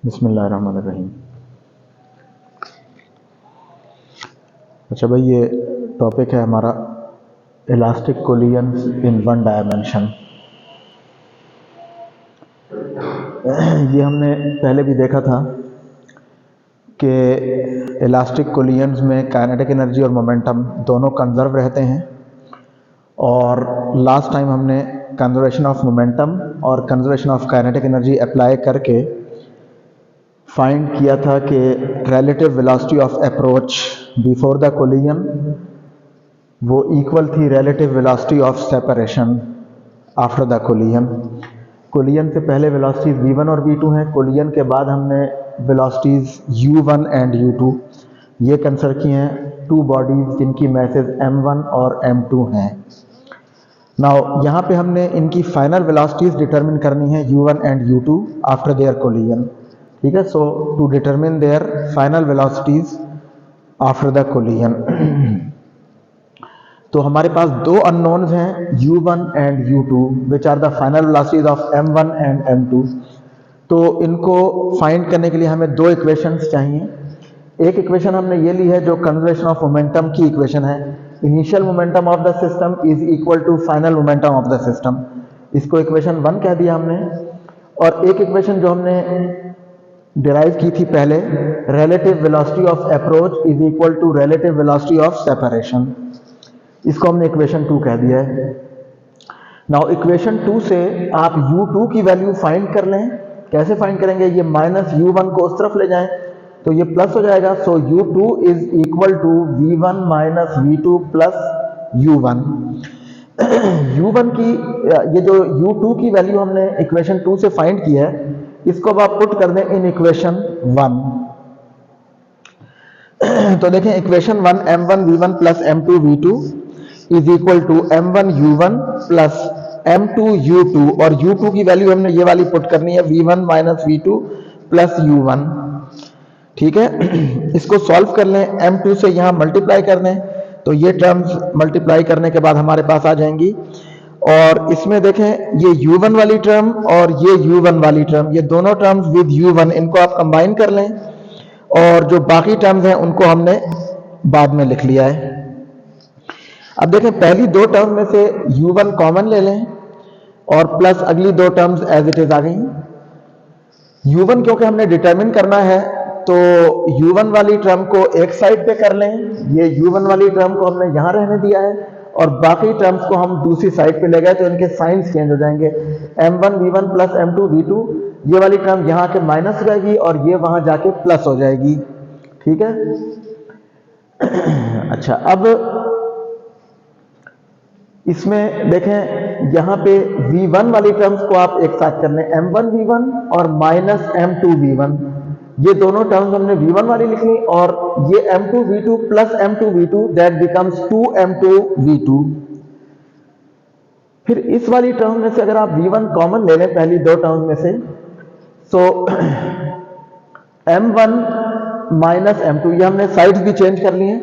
बिस्मिल्लाहिर्रहमानिर्रहीम। अच्छा भाई, ये टॉपिक है हमारा इलास्टिक कोलियंस इन वन डायमेंशन। ये हमने पहले भी देखा था कि इलास्टिक कोलियंस में काइनेटिक एनर्जी और मोमेंटम दोनों कंजर्व रहते हैं, और लास्ट टाइम हमने कंजर्वेशन ऑफ मोमेंटम और conservation of kinetic energy apply करके फाइंड किया था कि relative velocity of approach before the collision वो इक्वल थी relative velocity of separation after the collision. Collision से पहले वेलोसिटीज v1 और v2 हैं। कोलिजन के बाद हमने वेलोसिटीज u1 एंड u2 ये कंसिडर किए हैं, टू बॉडीज जिनकी मैसेज m1 और m2 हैं। नाउ यहाँ पे हमने इनकी फाइनल वेलोसिटीज डिटरमिन करनी है u1 and u2 after their collision. ठीक है, so to determine their final velocities after the collision तो हमारे पास दो अननोन्स हैं u1 and u2 which are the final velocities of m1 and m2। तो इनको फाइंड करने के लिए हमें दो इक्वेशंस चाहिए। एक इक्वेशन हमने ये ली है जो कंजर्वेशन ऑफ मोमेंटम की इक्वेशन है। Initial momentum of the system is equal to final momentum of the system, इसको इक्वेशन 1 कह दिया हमने। और एक इक्वेशन जो हमने डिराइव की थी पहले, relative velocity of approach is equal to relative velocity of separation, इसको हमने इक्वेशन 2 कह दिया है। नाउ इक्वेशन 2 से आप u2 की वैल्यू फाइंड कर लें। कैसे फाइंड करेंगे? ये माइनस u1 को उस तरफ ले जाएं तो ये प्लस हो जाएगा। So u2 is equal to v1 minus v2 plus u1। u1 की ये जो u2 की वैल्यू हमने इक्वेशन 2 से फाइंड की है, इसको अब आप पुट कर दें इन इक्वेशन 1। तो देखें equation 1 m1 v1 plus m2 v2 is equal to m1 u1 plus m2 u2, और u2 की वैल्यू हमने ये वाली पुट करनी है v1 minus v2 plus u1। ठीक है, इसको सॉल्व कर लें, m2 से यहाँ मल्टीप्लाई कर दें तो ये टर्म्स मल्टीप्लाई करने के बाद हमारे पास आ जाएंगी। और इसमें देखें ये u1 वाली टर्म और ये u1 वाली टर्म, ये दोनों टर्म्स विद u1 इनको आप कंबाइन कर लें, और जो बाकी टर्म्स हैं उनको हमने बाद में लिख लिया है। अब देखें पहली दो टर्म में से u1 कॉमन ले लें और प्लस अगली दो टर्म्स एज इट इज आ गई। u1 क्योंकि हमने डिटरमिन करना है तो u1 वाली टर्म को एक साइड पे कर लें, ये u1 वाली टर्म को हमने यहां रहने दिया है, और बाकी टर्म्स को हम दूसरी साइड पे ले गए तो इनके साइंस चेंज हो जाएंगे। m1 v1 plus m2 v2, ये वाली टर्म यहाँ के माइनस हो जाएगी और ये वहां जाके प्लस हो जाएगी। ठीक है, अच्छा अब इसमें देखें यहाँ पे v1 वाली टर्म्स को आप एक साथ कर लें, m1 v1 और माइनस m2 v1, ये दोनों टर्म्स हमने v1 वाली लिख ली, और ये m2 v2 plus m2 v2 that becomes 2m2 v2। फिर इस वाली टर्म में से अगर आप v1 कॉमन ले लें पहली दो टर्म में से, सो m1 माइनस m2, ये हमने साइड्स भी चेंज कर ली हैं।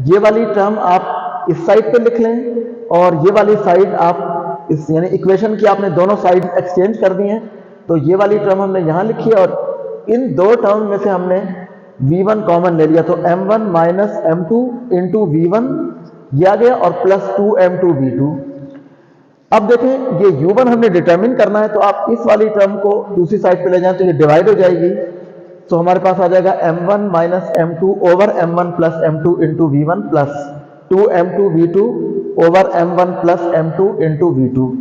ये वाली टर्म आप इस साइड पे लिख लें और ये वाली साइड आप इस, यानी इक्वेशन की आपने दोनों साइड एक्सचेंज कर दी हैं, तो ये वाली टर्म हमने यहां लिखी है और इन दो टर्म में से हमने v1 कॉमन ले लिया, तो m1 minus m2 into v1 ये आ गया और प्लस 2m2 v2। अब देखें ये u1 हमने डिटरमिन करना है, तो आप इस वाली टर्म को दूसरी साइड पे ले जाएं तो ये डिवाइड हो जाएगी, तो हमारे पास आ जाएगा m1 minus m2 over m1 plus m2 into v1 plus 2m2 v2 over m1 plus m2 into v2।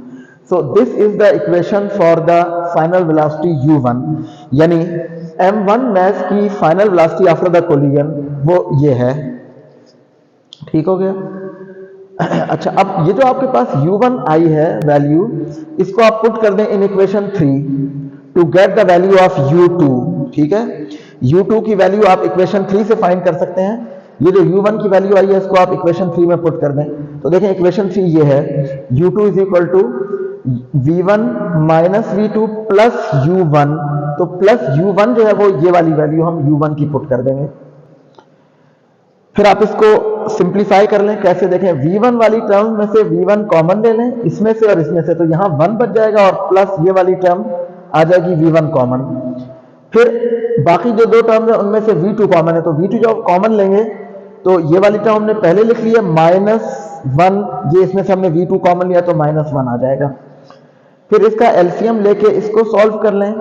So this is the equation for the final velocity u1, यानी m1 mass की final velocity after the collision वो ये है। ठीक हो गया। अच्छा अब ये जो आपके पास u1 आई है वैल्यू, इसको आप पुट कर दें in equation 3 to get the value of u2। ठीक है, u2 की वैल्यू आप इक्वेशन 3 से फाइंड कर सकते हैं। ये जो u1 की वैल्यू आई है इसको आप इक्वेशन 3 में पुट कर दें, तो देखें इक्वेशन 3 ये है, u2 is equal to v1 minus v2 plus u1, तो प्लस u1 जो है वो ये वाली वैल्यू हम u1 की पुट कर देंगे। फिर आप इसको सिंप्लीफाई कर लें। कैसे? देखें v1 वाली टर्म में से v1 कॉमन ले लें इसमें से और इसमें से, तो यहाँ 1 बच जाएगा और प्लस ये वाली टर्म आ जाएगी v1 कॉमन। फिर बाकी जो दो टर्म है उनमें से V2 कॉमन है, तो V2 जब कॉमन लेंगे तो ये वाली टर्म हमने पहले लिख ली है -1, ये इसमें से हमने V2 कॉमन लिया तो -1 आ जाएगा। फिर इसका एलसीएम लेके इसको सॉल्व कर लें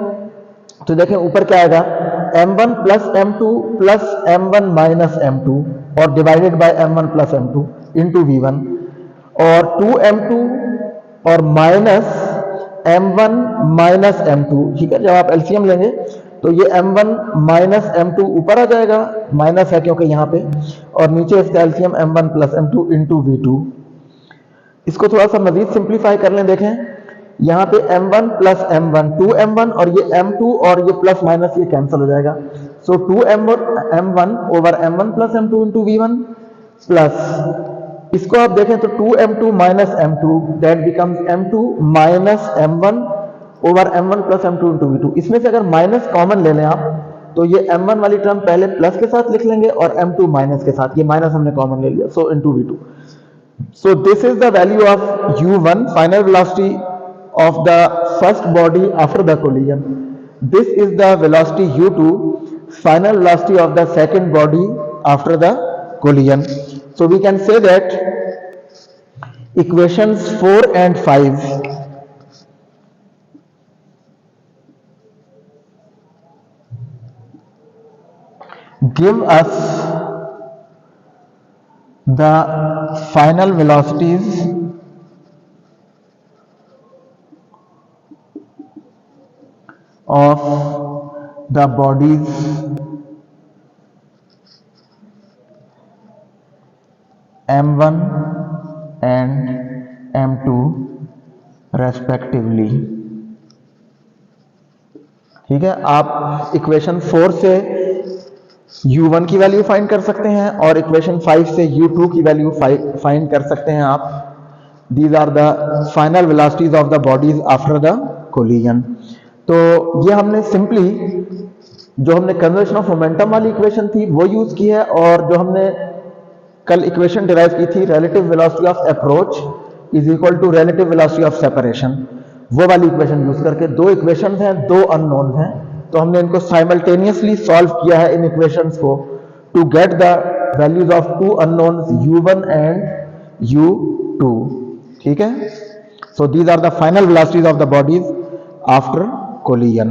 तो देखें ऊपर क्या आएगा, m1 plus m2 plus m1 minus m2 और divided by m1 plus m2 into V1 और 2m2 और माइनस m1 माइनस m2, ठीक है। जब आप एलसीएम लेंगे तो ये m1 माइनस m2 ऊपर आ जाएगा, माइनस है क्योंकि यहाँ पे, और नीचे इसका LCM m1 plus m2 into V2। इसको थोड़ा सा मजीद सिंप्लीफाई कर लें, देखें यहाँ पे m1 प्लस m1 2m1 और ये m2 और ये प्लस माइनस ये कैंसिल हो जाएगा, सो 2m1 over m1 plus m2 into V1 plus इसको आप देखें तो 2m2 minus m2 that becomes m2 minus m1 over m1 plus m2 into V2। इसमें से अगर माइनस कॉमन ले लें आप तो ये m1 वाली टर्म पहले प्लस के साथ लिख लेंगे और m2 माइनस के साथ, ये माइनस हमने कॉमन ले लिया, so into V2। So this is the value of u1 final velocity of the first body after the collision. This is the velocity u2 final velocity of the second body after the collision. So we can say that equations 4 and 5 give us the final velocities of the bodies m1 and m2 respectively। ठीक है, आप equation 4 से u1 की value find कर सकते हैं और equation 5 से u2 की वैल्यू फाइंड कर सकते हैं आप। These are the final velocities of the bodies after the collision. तो ये हमने सिंपली जो हमने कंजर्वेशन ऑफ मोमेंटम वाली इक्वेशन थी वो यूज की है, और जो हमने कल इक्वेशन डिराइव की थी relative velocity of approach is equal to relative velocity of separation, वो वाली इक्वेशन यूज करके, दो इक्वेशंस हैं, दो अननोन हैं, तो हमने इनको साइमल्टेनियसली सॉल्व किया है इन इक्वेशंस को to get the values of two unknowns u1 and u2। ठीक है, so these are the final velocities of the bodies after collision.